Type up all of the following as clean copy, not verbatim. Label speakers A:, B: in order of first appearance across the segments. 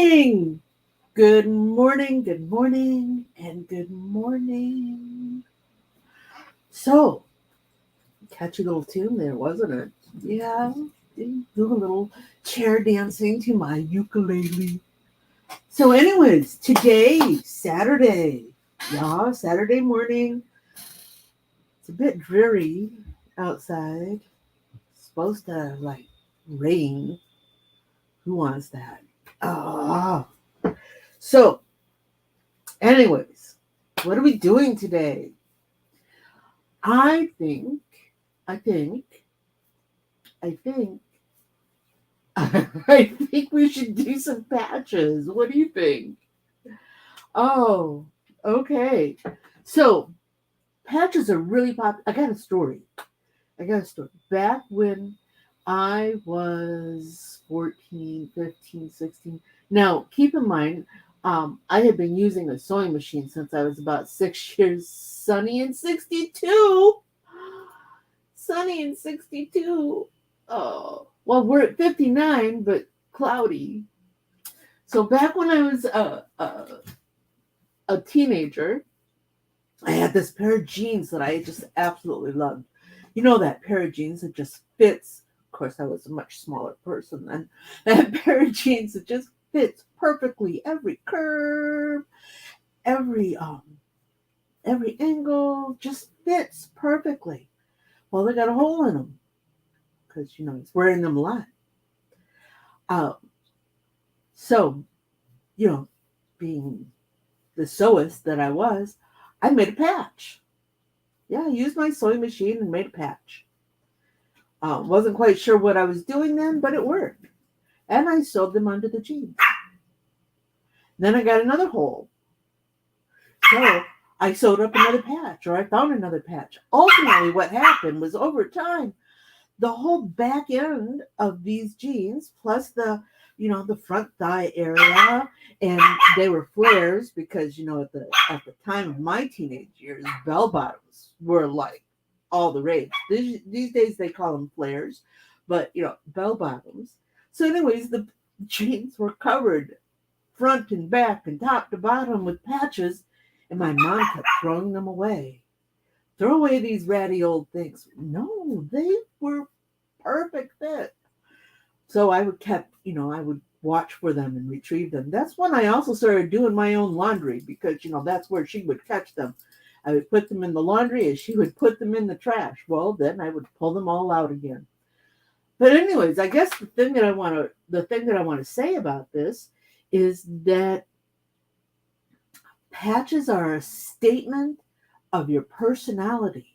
A: morning. Good morning, good morning, and good morning. So, catchy little tune there, wasn't it? Yeah, do a little chair dancing to my ukulele. So, anyways, today, Saturday. Yeah, Saturday morning. It's a bit dreary outside. It's supposed to, rain. Who wants that? Ah. So, anyways, what are we doing today? I think, I think, I think, I think we should do some patches. What do you think? Oh, okay. So patches are really popular. I got a story. Back when I was 14, 15, 16. Now, keep in mind, I had been using a sewing machine since I was about 6 years. Sunny in 62. Sunny in 62. Oh, well, we're at 59, but cloudy. So back when I was a teenager, I had this pair of jeans that I just absolutely loved. You know, that pair of jeans that just fits. Of course, I was a much smaller person then. That pair of jeans that just fits perfectly. Every curve, every every angle just fits perfectly. Well, they got a hole in them because he's wearing them a lot. Um, so being the sewist that I was, I made a patch. Yeah, I used my sewing machine and made a patch. Wasn't quite sure what I was doing then, but it worked. And I sewed them onto the jeans. Then I got another hole. So I sewed up another patch, or I found another patch. Ultimately, what happened was over time, the whole back end of these jeans, plus the front thigh area, and they were flares because at the time of my teenage years, bell bottoms were like all the rage. These days they call them flares, but bell bottoms. So, anyways, the jeans were covered front and back and top to bottom with patches, and my mom kept throwing them away. Throw away these ratty old things. No, they were perfect fit. So I would watch for them and retrieve them. That's when I also started doing my own laundry because, that's where she would catch them. I would put them in the laundry and she would put them in the trash. Well, then I would pull them all out again. But anyways, I guess the thing that I want to say about this is that patches are a statement of your personality,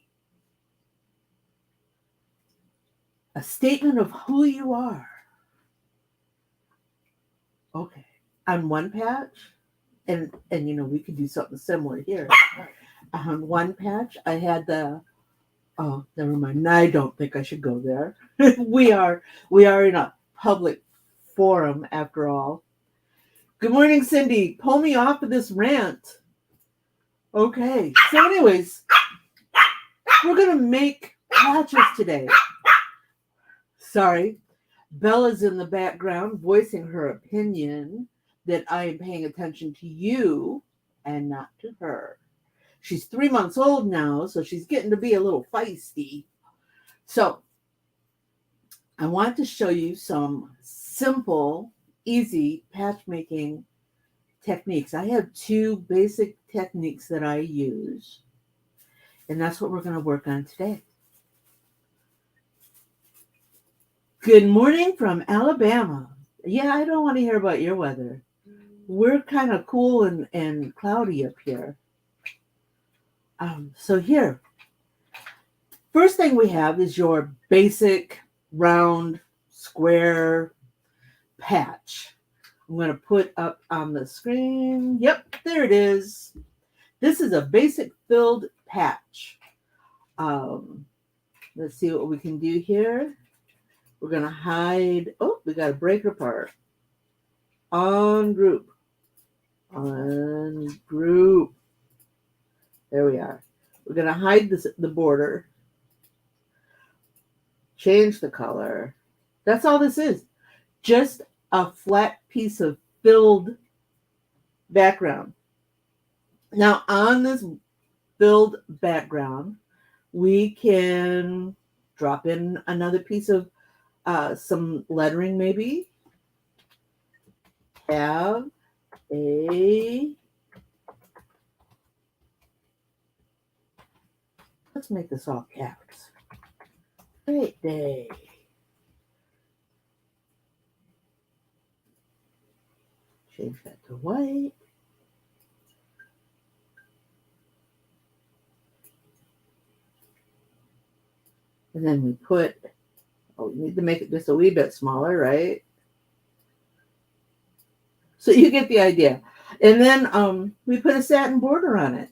A: a statement of who you are. Okay. On one patch, and we could do something similar here. On one patch, I had oh, never mind. I don't think I should go there. we are in a public forum after all. Good morning, Cindy. Pull me off of this rant. Okay. So, anyways, we're gonna make patches today. Sorry, Bella's in the background voicing her opinion that I am paying attention to you and not to her. She's 3 months old now, so she's getting to be a little feisty. So, I want to show you some simple, easy patch making techniques. I have two basic techniques that I use, and that's what we're going to work on today. Good morning from Alabama. Yeah, I don't want to hear about your weather. We're kind of cool and cloudy up here. So here, first thing we have is your basic round square patch. I'm going to put up on the screen. Yep, there it is. This is a basic filled patch. Let's see what we can do here. We're going to hide. Oh, we got to break it apart. Ungroup. Ungroup. There we are. We're going to hide the border. Change the color. That's all this is. Just a flat piece of filled background. Now on this filled background, we can drop in another piece of some lettering maybe. Have a, let's make this all caps. Great day. Change that to white. And then we put, oh, we need to make it just a wee bit smaller, right? So you get the idea. And then we put a satin border on it.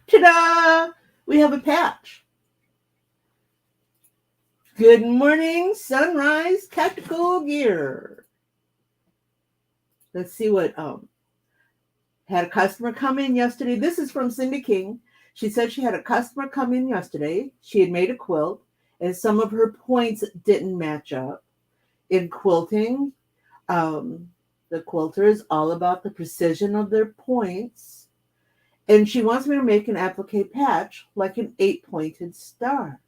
A: Ta-da! We have a patch. Good morning, sunrise tactical gear. Let's see what had a customer come in yesterday. This is from Cindy King. She said she had a customer come in yesterday. She had made a quilt and some of her points didn't match up. In quilting, the quilter is all about the precision of their points. And she wants me to make an applique patch like an 8-pointed star.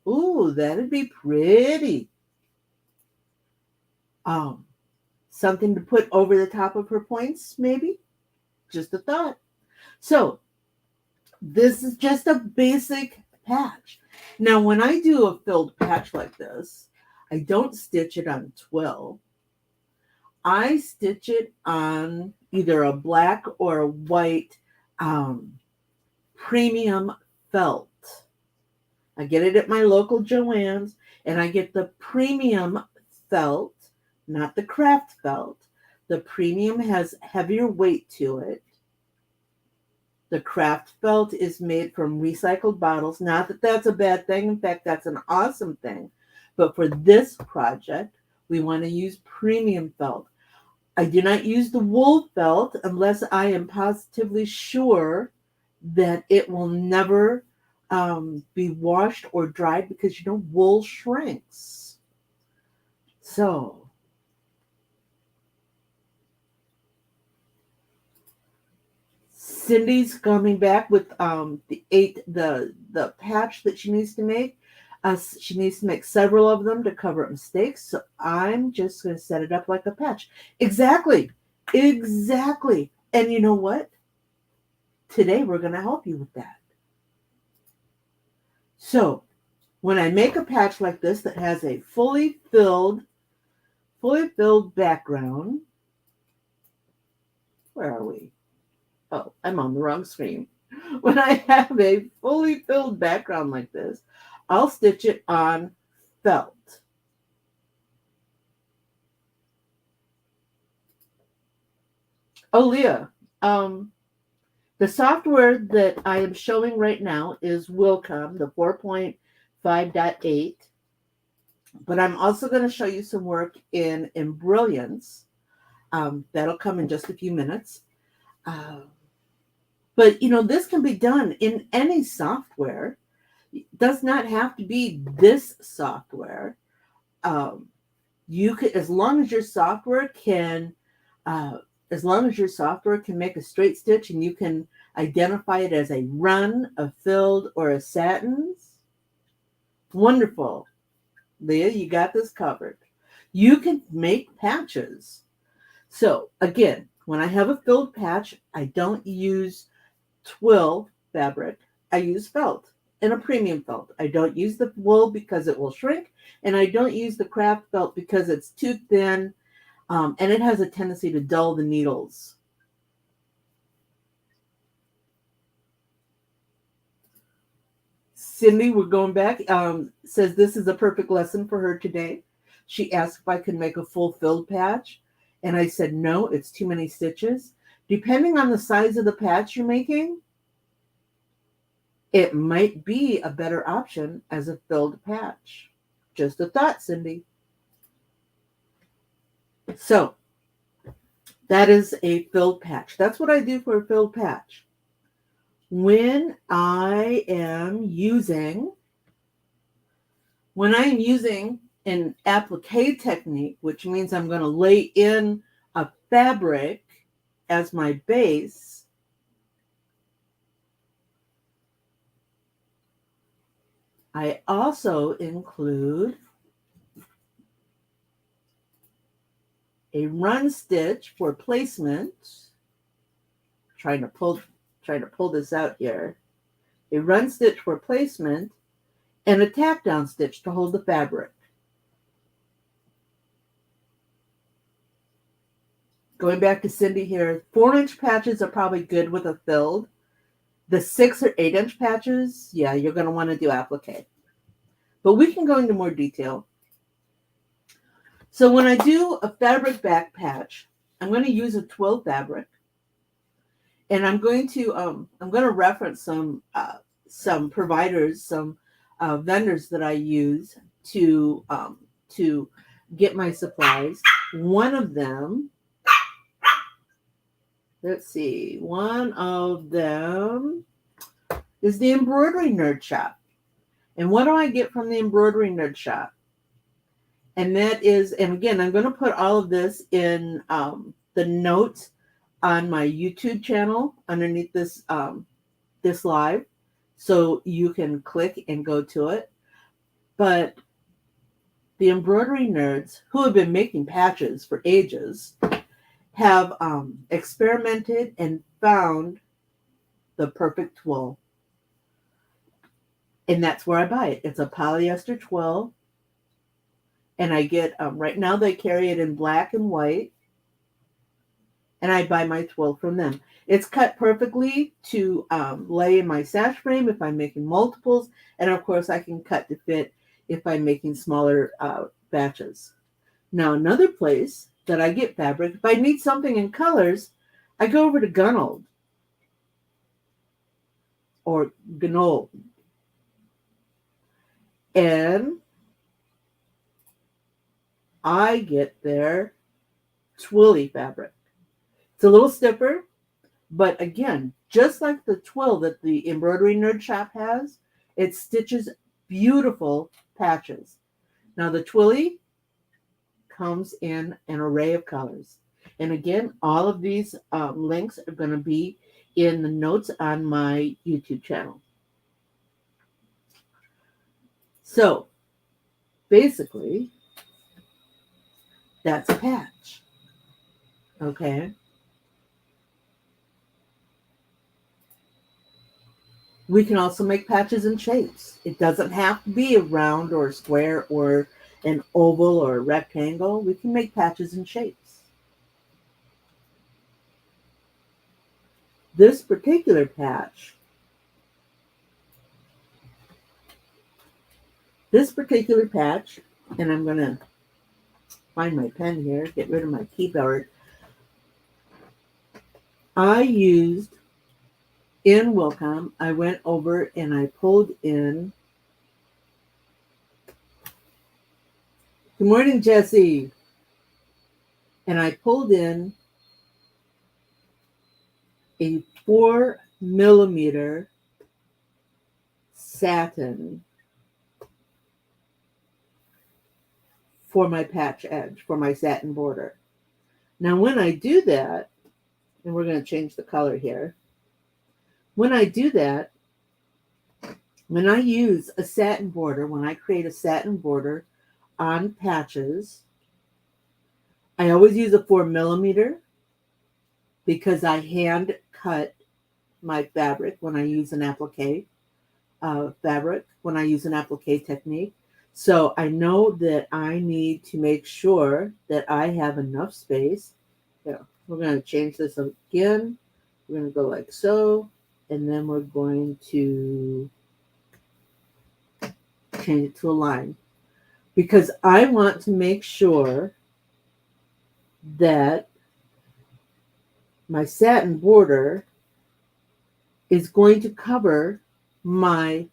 A: Ooh, that'd be pretty. Something to put over the top of her points, maybe? Just a thought. So, this is just a basic patch. Now, when I do a filled patch like this, I don't stitch it on twill. I stitch it on either a black or a white premium felt. I get it at my local Joann's, and I get the premium felt, not the craft felt. The premium has heavier weight to it. The craft felt is made from recycled bottles. Not that that's a bad thing. In fact, that's an awesome thing. But for this project, we want to use premium felt. I do not use the wool felt unless I am positively sure that it will never be washed or dried, because wool shrinks. So Cindy's coming back with the patch that she needs to make. She needs to make several of them to cover up mistakes. So I'm just going to set it up like a patch. Exactly. And you know what? Today we're going to help you with that. So when I make a patch like this that has a fully filled background, where are we? Oh, I'm on the wrong screen. When I have a fully filled background like this, I'll stitch it on felt. Oh, Leah, the software that I am showing right now is Wilcom, the 4.5.8. But I'm also going to show you some work in Embrilliance. That'll come in just a few minutes. But, this can be done in any software. It does not have to be this software. You could, as long as your software can make a straight stitch and you can identify it as a run, a filled, or a satins, wonderful. Leah, you got this covered. You can make patches. So again, when I have a filled patch, I don't use twill fabric. I use felt, and a premium felt. I don't use the wool because it will shrink, and I don't use the craft felt because it's too thin, and it has a tendency to dull the needles. Cindy, we're going back, says this is a perfect lesson for her today. She asked if I could make a full filled patch, and I said, no, it's too many stitches. Depending on the size of the patch you're making, it might be a better option as a filled patch. Just a thought, Cindy. So that is a filled patch. That's what I do for a filled patch. When I am using an applique technique, which means I'm going to lay in a fabric as my base, I also include a run stitch for placement. Trying to pull this out here. A run stitch for placement and a tack down stitch to hold the fabric. Going back to Cindy here, 4-inch patches are probably good with a filled. The 6 or 8-inch patches, yeah, you're going to want to do applique. But we can go into more detail. So when I do a fabric back patch, I'm going to use a twill fabric, and I'm going to reference some providers, some vendors that I use to get my supplies. One of them, let's see, one of them is the Embroidery Nerd Shop. And what do I get from the Embroidery Nerd Shop? And that is, and again, I'm going to put all of this in the notes on my YouTube channel underneath this this live, so you can click and go to it. But the embroidery nerds who have been making patches for ages have experimented and found the perfect twill. And that's where I buy it. It's a polyester twill. And I get, right now they carry it in black and white. And I buy my twill from them. It's cut perfectly to lay in my sash frame if I'm making multiples. And of course I can cut to fit if I'm making smaller batches. Now another place that I get fabric, if I need something in colors, I go over to Gunold or Gunold. And I get their twilly fabric. It's a little stiffer, but again, just like the twill that the Embroidery Nerd Shop has, it stitches beautiful patches. Now the twilly comes in an array of colors. And again, all of these links are going to be in the notes on my YouTube channel. So basically, that's a patch. Okay. We can also make patches in shapes. It doesn't have to be a round or a square or an oval or a rectangle. We can make patches in shapes. This particular patch, and I'm going to find my pen here, get rid of my keyboard. I used in Wilcom, I went over and I pulled in. Good morning, Jesse. And I pulled in a 4mm satin for my patch edge, for my satin border. Now, when I do that, and we're going to change the color here. When I do that, when I use a satin border, when I create a satin border on patches, I always use a 4mm because I hand cut my fabric when I use an applique when I use an applique technique. So I know that I need to make sure that I have enough space. Yeah, we're going to change this again. We're going to go like so, and then we're going to change it to a line because I want to make sure that my satin border is going to cover my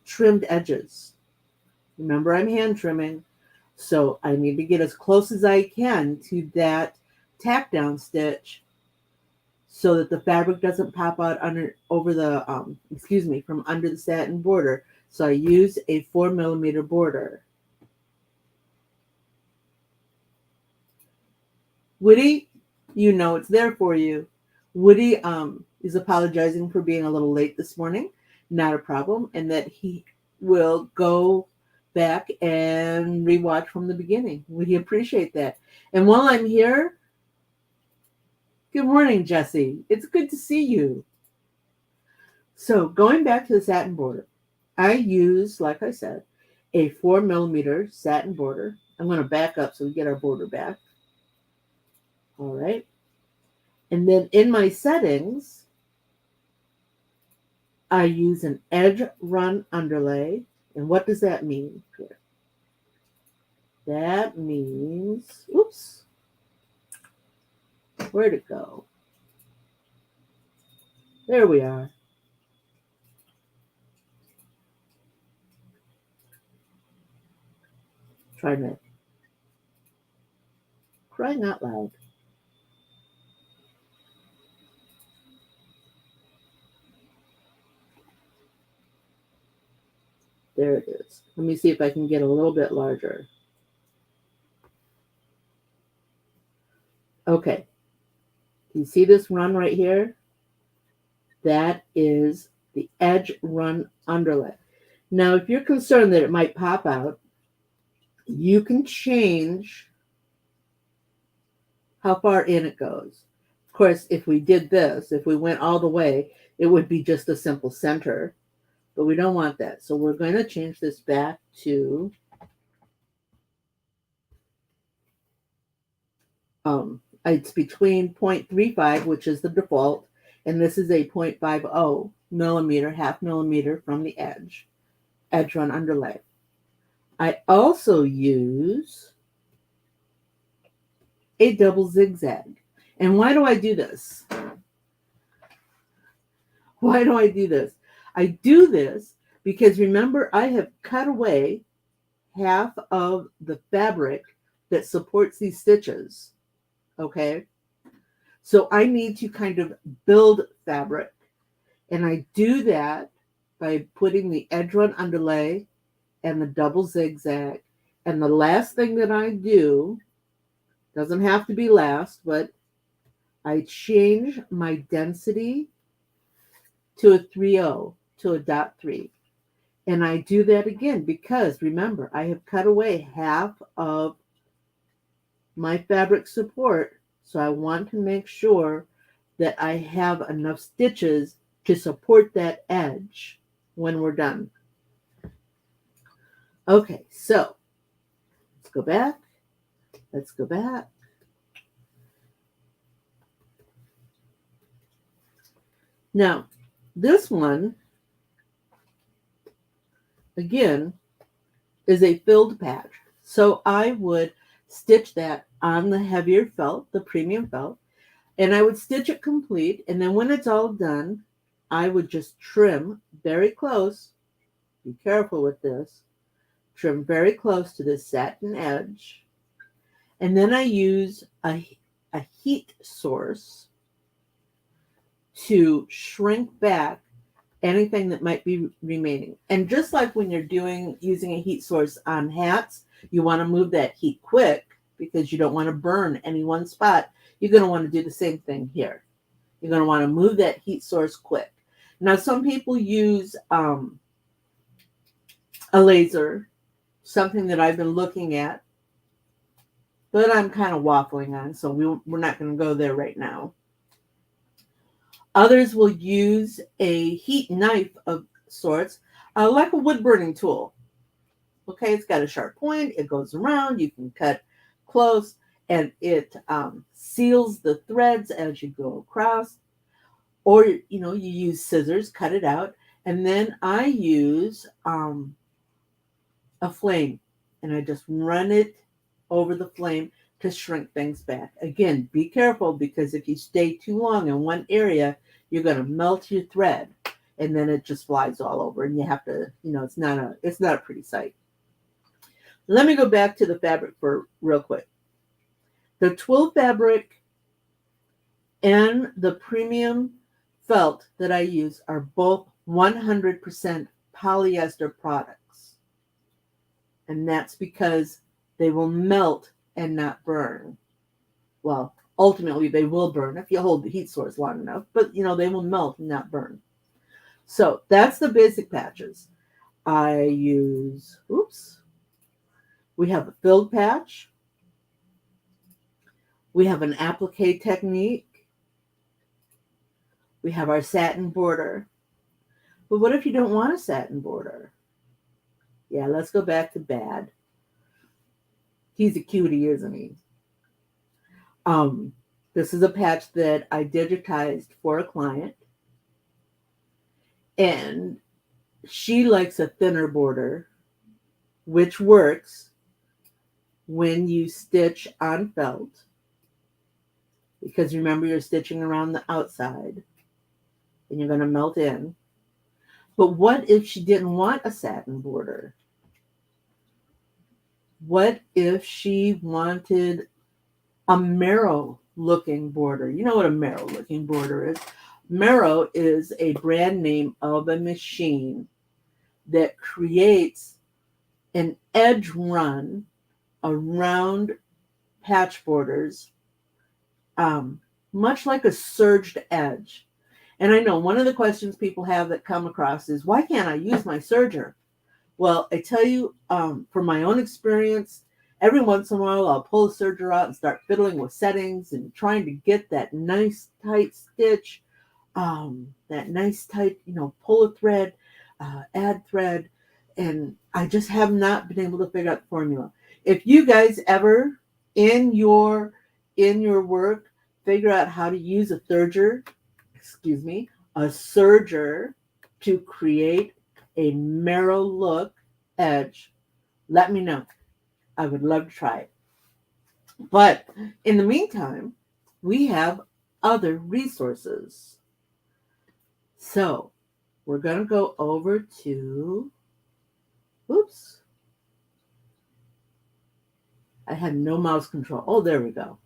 A: trimmed edges. Remember, I'm hand trimming, so I need to get as close as I can to that tack down stitch so that the fabric doesn't pop out from under the satin border. So I use a 4mm border. Woody, you know it's there for you. Woody is apologizing for being a little late this morning. Not a problem. And that he will go back and rewatch from the beginning. We appreciate that. And while I'm here, good morning, Jesse. It's good to see you. So going back to the satin border, I use, like I said, a 4mm satin border. I'm going to back up so we get our border back. All right. And then in my settings, I use an edge run underlay. And what does that mean here? That means, oops, where'd it go? There we are. Try that. Crying out loud. There it is. Let me see if I can get a little bit larger. Okay. You see this run right here? That is the edge run underlay. Now, if you're concerned that it might pop out, you can change how far in it goes. Of course, if we did this, if we went all the way, it would be just a simple center, but we don't want that. So we're going to change this back to it's between 0.35, which is the default, and this is a 0.50 millimeter, half millimeter from the edge run underlay. I also use a double zigzag. And why do I do this? Why do I do this? I do this because remember, I have cut away half of the fabric that supports these stitches. Okay. So I need to kind of build fabric. And I do that by putting the edge run underlay and the double zigzag. And the last thing that I do, doesn't have to be last, but I change my density to a 3.0, to a .3. And I do that again because, remember, I have cut away half of my fabric support. So I want to make sure that I have enough stitches to support that edge when we're done. Okay, so let's go back. Let's go back. Now, this one, again, is a filled patch. So I would stitch that on the heavier felt, the premium felt, and I would stitch it complete. And then when it's all done, I would just trim very close. Be careful with this. Trim very close to the satin edge. And then I use a heat source to shrink back anything that might be remaining. And just like when you're using a heat source on hats, you want to move that heat quick because you don't want to burn any one spot. You're going to want to do the same thing here. You're going to want to move that heat source quick. Now, some people use a laser, something that I've been looking at, but I'm kind of waffling on, so we're not going to go there right now. Others will use a heat knife of sorts, like a wood burning tool. Okay, it's got a sharp point. It goes around. You can cut close, and it seals the threads as you go across. Or, you use scissors, cut it out. And then I use a flame, and I just run it over the flame to shrink things back. Again, be careful because if you stay too long in one area, you're going to melt your thread, and then it just flies all over, and you have to, it's not a pretty sight. Let me go back to the fabric for real quick. The twill fabric and the premium felt that I use are both 100% polyester products. And that's because they will melt and not burn. Well, ultimately they will burn if you hold the heat source long enough, but they will melt and not burn. So that's the basic patches. I use, we have a filled patch. We have an applique technique. We have our satin border. But what if you don't want a satin border? Yeah, let's go back to Bad. He's a cutie, isn't he? This is a patch that I digitized for a client. And she likes a thinner border, which works when you stitch on felt. Because remember, you're stitching around the outside and you're going to melt in. But what if she didn't want a satin border? What if she wanted a merrow looking border? You know what a merrow looking border is? Merrow is a brand name of a machine that creates an edge run around patch borders, much like a surged edge. And I know one of the questions people have that come across is, why can't I use my serger? Well, I tell you, from my own experience, every once in a while I'll pull the serger out and start fiddling with settings and trying to get that nice tight stitch, that nice tight, pull a thread, add thread, and I just have not been able to figure out the formula. If you guys ever in your work figure out how to use a serger to create a merrow look edge, let me know. I would love to try it. But in the meantime, we have other resources. So we're going to go over to, I had no mouse control. Oh, there we go.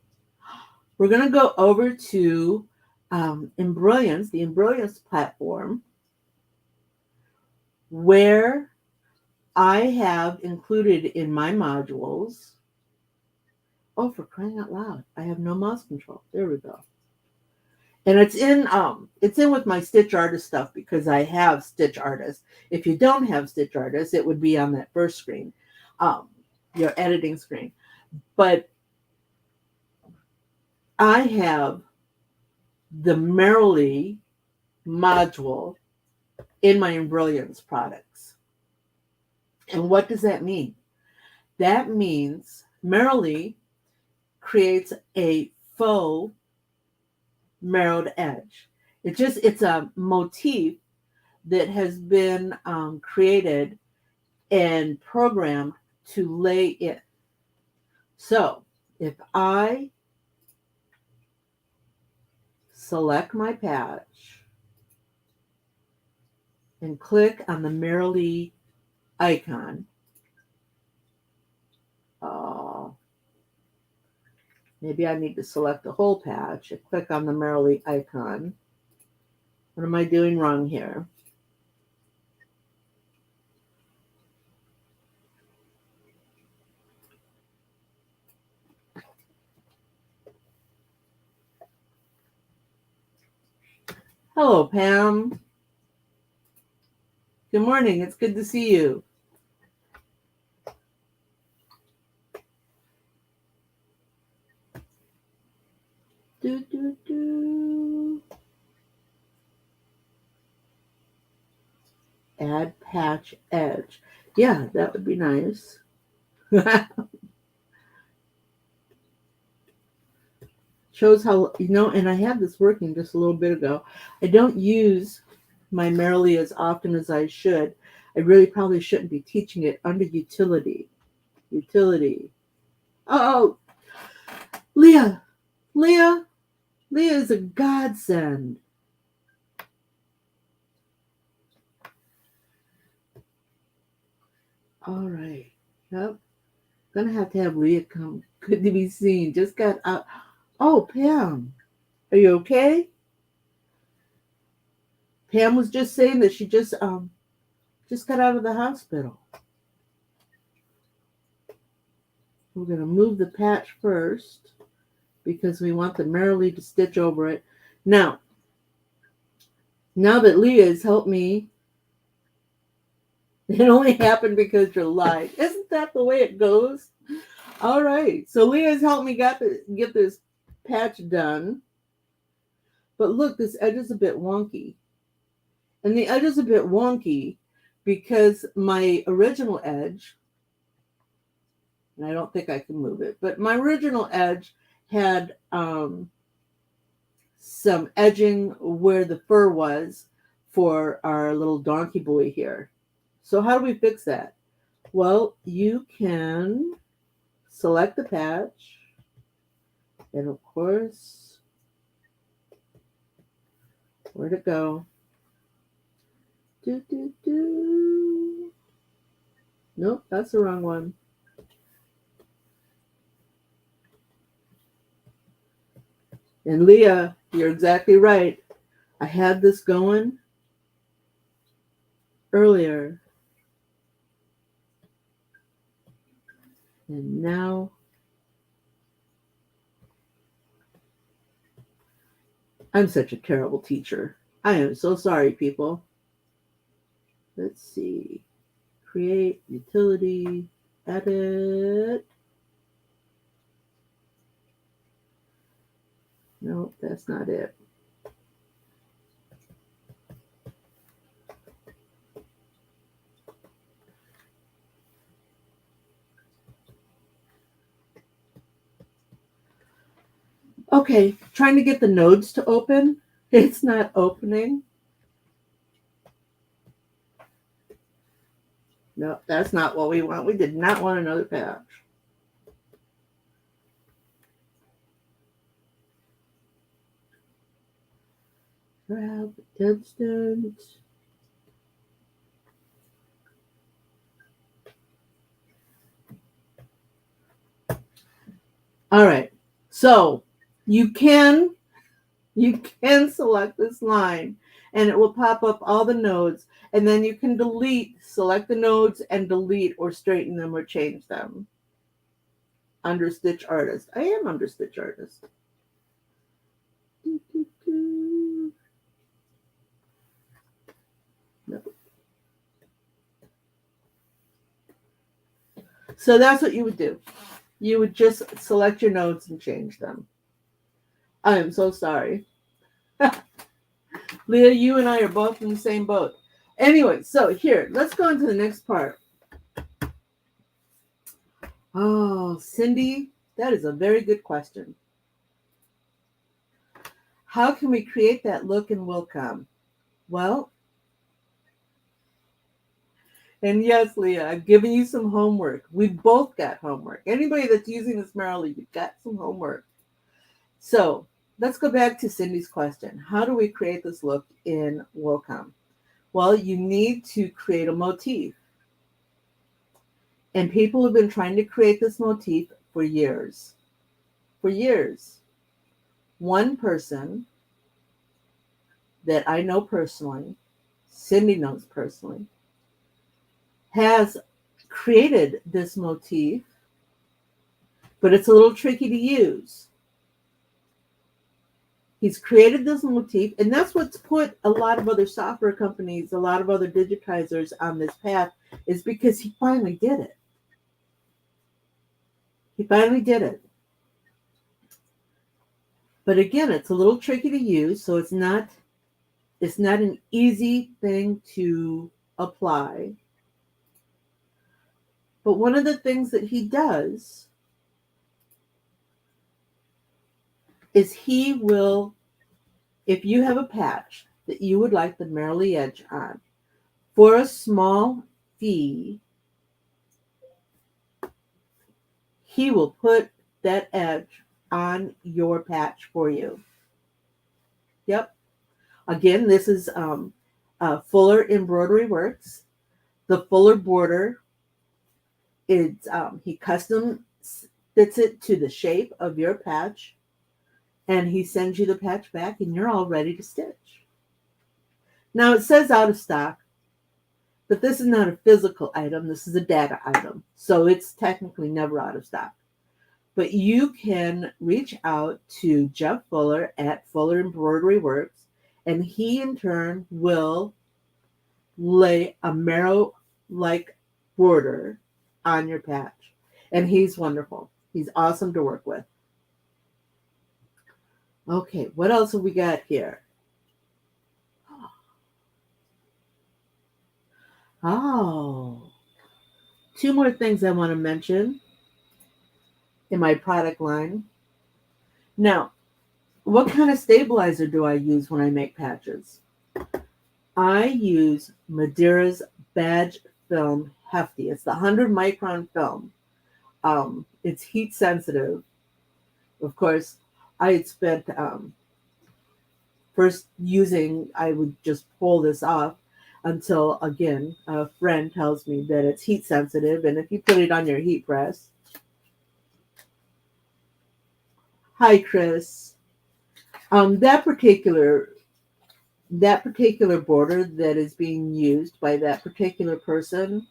A: We're going to go over to Embroiance, the Embroiance platform, where I have included in my modules. Oh, for crying out loud, I have no mouse control. There we go. And it's in with my Stitch Artist stuff because I have Stitch Artist. If you don't have Stitch Artist, it would be on that first screen, your editing screen. But I have the Merrily module in my Embroiance products. And what does that mean? That means Merrily creates a faux merrowed edge. It's a motif that has been created and programmed to lay it. So if I select my patch and click on the Merrily icon, maybe I need to select the whole patch and click on the Merrily icon. What am I doing wrong here? Hello, Pam. Good morning. It's good to see you. Add patch edge. Yeah, that would be nice. Shows how, and I had this working just a little bit ago. I don't use my Merrily as often as I should. I really probably shouldn't be teaching it under utility. Oh, Leah is a godsend. All right. Yep. Gonna have to have Leah come. Good to be seen. Just got out. Oh, Pam. Are you okay? Pam was just saying that she just got out of the hospital. We're gonna move the patch first because we want the merrily to stitch over it. Now that Leah has helped me, it only happened because you're live. Isn't that the way it goes? All right. So Leah has helped me get this patch done. But look, this edge is a bit wonky. And the edge is a bit wonky because my original edge, and I don't think I can move it, but my original edge had some edging where the fur was for our little donkey boy here. So how do we fix that? Well, you can select the patch, and of course, where'd it go? Nope, that's the wrong one. And Leah, you're exactly right. I had this going earlier. And now I'm such a terrible teacher. I am so sorry, people. Let's see. Create, utility, edit. Nope, that's not it. Okay, trying to get the nodes to open. It's not opening. No, that's not what we want. We did not want another patch. Grab instant. All right, so you can select this line and it will pop up all the nodes, and then you can select the nodes and delete or straighten them or change them under Stitch Artist. I am under Stitch Artist. No. So that's what you would do. You would just select your nodes and change them. I am so sorry. Leah, you and I are both in the same boat. Anyway, so here, let's go into the next part. Oh, Cindy, that is a very good question. How can we create that look in Wilcom? Well, and yes, Leah, I've given you some homework. We've both got homework. Anybody that's using this merrily, you've got some homework. So let's go back to Cindy's question. How do we create this look in Wilcom? Well, you need to create a motif. And people have been trying to create this motif for years. For years. One person that I know personally, Cindy knows personally, has created this motif, but it's a little tricky to use. He's created this motif, and that's what's put a lot of other software companies, a lot of other digitizers on this path, is because he finally did it. He finally did it. But again, it's a little tricky to use, so it's not an easy thing to apply. But one of the things that he does is he will, if you have a patch that you would like the merrily edge on, for a small fee, he will put that edge on your patch for you. Yep. Again, this is Fuller Embroidery Works. The Fuller border, it's he custom fits it to the shape of your patch, and he sends you the patch back, and you're all ready to stitch. Now it says out of stock, but this is not a physical item. This is a data item, so it's technically never out of stock. But you can reach out to Jeff Fuller at Fuller Embroidery Works, and he in turn will lay a merrow-like border on your patch. And he's wonderful. He's awesome to work with. Okay, what else have we got here? Oh, two more things I want to mention in my product line. Now, what kind of stabilizer do I use when I make patches? I use Madeira's Badge Film Hefty. It's the 100 micron film. It's heat sensitive. Of course, I had spent first using, I would just pull this off until, again, a friend tells me that it's heat sensitive. And if you put it on your heat press, hi, Chris. That particular border that is being used by that particular person,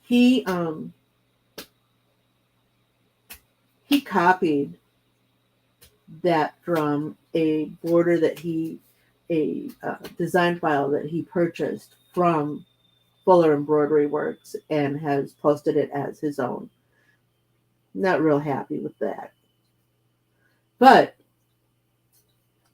A: he copied that from a border that a design file that he purchased from Fuller Embroidery Works and has posted it as his own. Not real happy with that. But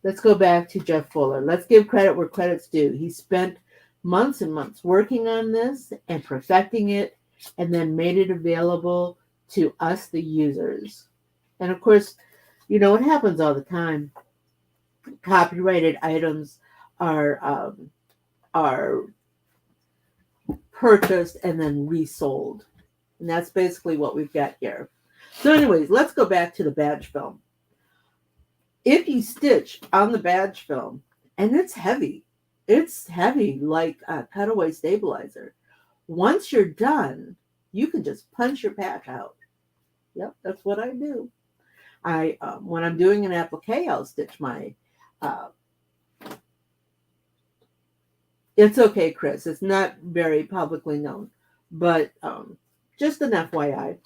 A: let's go back to Jeff Fuller. Let's give credit where credit's due. He spent months and months working on this and perfecting it, and then made it available to us, the users. And of course, you know, it happens all the time. Copyrighted items are purchased and then resold. And that's basically what we've got here. So anyways, let's go back to the badge film. If you stitch on the badge film, and it's heavy like a cutaway stabilizer. Once you're done, you can just punch your patch out. Yep, that's what I do. When I'm doing an applique, I'll stitch my. It's okay, Chris. It's not very publicly known, but just an FYI.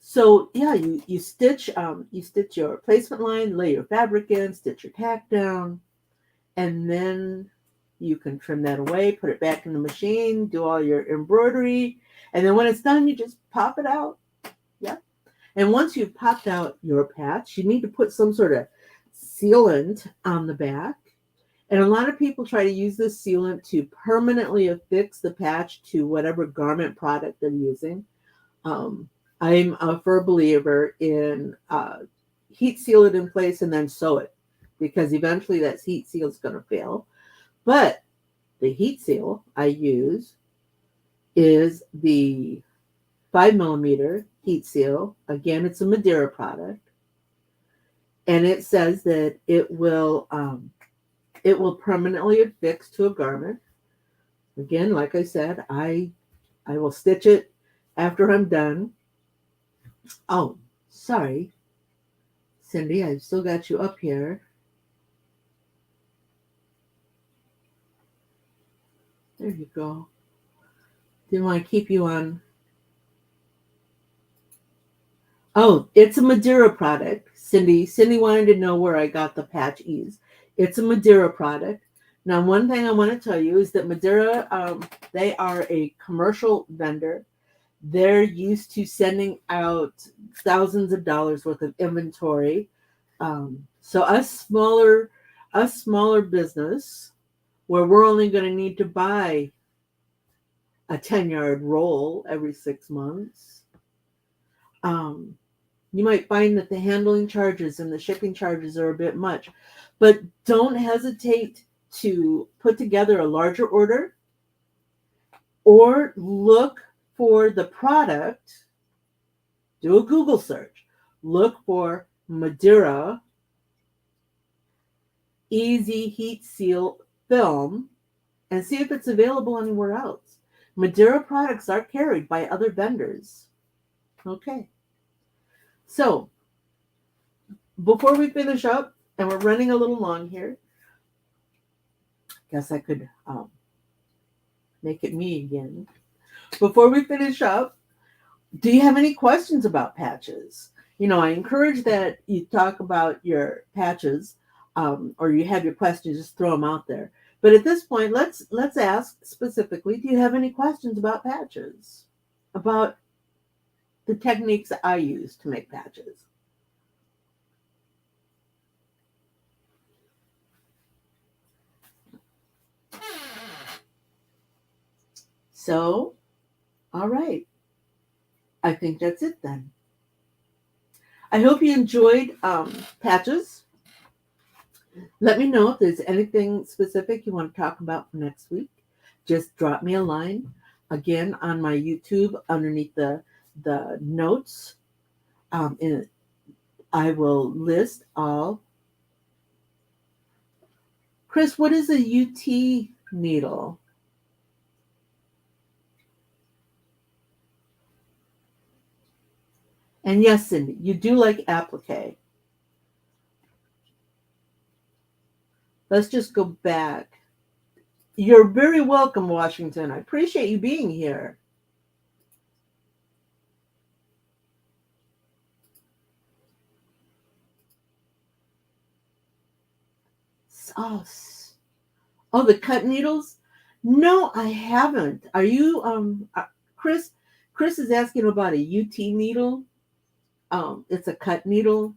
A: So yeah, you stitch your placement line, lay your fabric in, stitch your tack down, and then you can trim that away, put it back in the machine, do all your embroidery, and then when it's done, you just pop it out. Yeah. And once you've popped out your patch, you need to put some sort of sealant on the back. And a lot of people try to use this sealant to permanently affix the patch to whatever garment product they're using. I'm a firm believer in heat seal it in place and then sew it, because eventually that heat seal is going to fail. But the heat seal I use is the 5mm heat seal. Again, it's a Madeira product, and it says that it will permanently affix to a garment. Again, like I said, I will stitch it after I'm done. Oh, sorry, Cindy, I've still got you up here. There you go. Didn't want to keep you on. Oh, it's a Madeira product. Cindy wanted to know where I got the patch ease. It's a Madeira product. Now, one thing I want to tell you is that Madeira, they are a commercial vendor. They're used to sending out thousands of dollars worth of inventory. So us smaller business, where we're only going to need to buy a 10-yard roll every 6 months, you might find that the handling charges and the shipping charges are a bit much. But don't hesitate to put together a larger order or look for the product. Do a Google search. Look for Madeira Easy Heat Seal Film and see if it's available anywhere else. Madeira products are carried by other vendors. Okay. So, before we finish up, and we're running a little long here, guess I could make it me again. Before we finish up, Do you have any questions about patches? I encourage that you talk about your patches, or you have your questions, just throw them out there. But at this point, let's ask specifically, do you have any questions about patches? About the techniques that I use to make patches? So, all right. I think that's it then. I hope you enjoyed patches. Let me know if there's anything specific you want to talk about for next week. Just drop me a line again on my YouTube underneath the notes. And I will list all. Chris, what is a UT needle? And yes, Cindy, you do like applique. Let's just go back. You're very welcome, Washington. I appreciate you being here. Sauce. Oh, the cut needles? No, I haven't. Are you Chris? Chris is asking about a UT needle. It's a cut needle.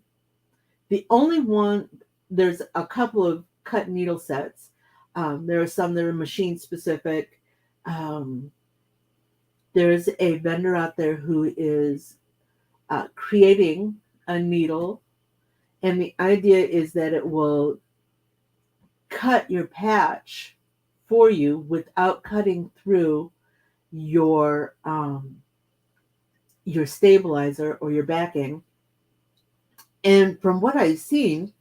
A: The only one, there's a couple of cut needle sets. There are some that are machine specific. Um, there's a vendor out there who is creating a needle, and the idea is that it will cut your patch for you without cutting through your stabilizer or your backing. And from what I've seen,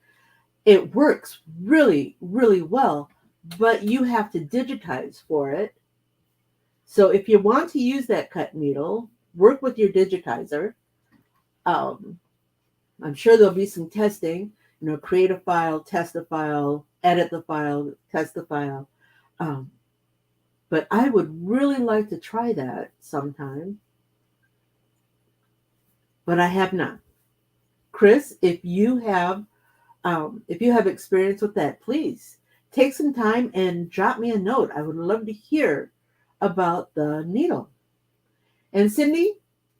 A: it works really, really well, but you have to digitize for it. So if you want to use that cut needle, work with your digitizer. Um, I'm sure there'll be some testing, create a file, test the file, edit the file, test the file. But I would really like to try that sometime, but I have not. Chris, if you have experience with that, please take some time and drop me a note. I would love to hear about the needle. And Cindy,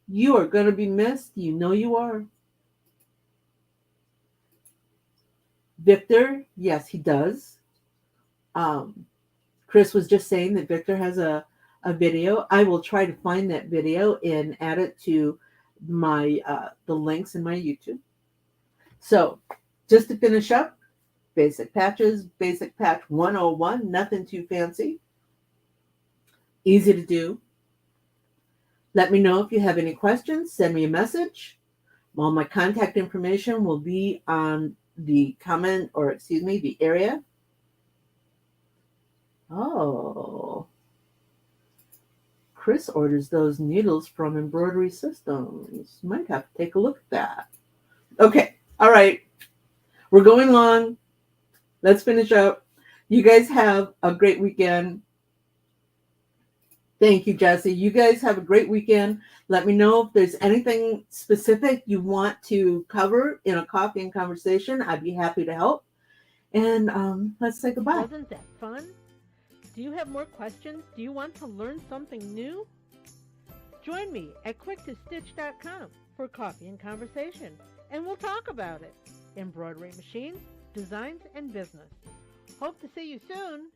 A: you are going to be missed. You know you are. Victor, yes, he does. Chris was just saying that Victor has a video. I will try to find that video and add it to my the links in my YouTube. So just to finish up, basic patches, basic patch 101, nothing too fancy, easy to do. Let me know if you have any questions. Send me a message. All my contact information will be on the comment, or excuse me, the area. Oh, Chris orders those needles from Embroidery Systems. Might have to take a look at that. Okay, all right. We're going long. Let's finish up. You guys have a great weekend. Thank you, Jesse. You guys have a great weekend. Let me know if there's anything specific you want to cover in a coffee and conversation. I'd be happy to help. And let's say goodbye.
B: Wasn't that fun? Do you have more questions? Do you want to learn something new? Join me at quicktostitch.com for coffee and conversation, and we'll talk about it. Embroidery machines, designs, and business. Hope to see you soon.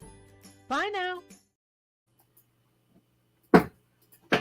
B: Bye now.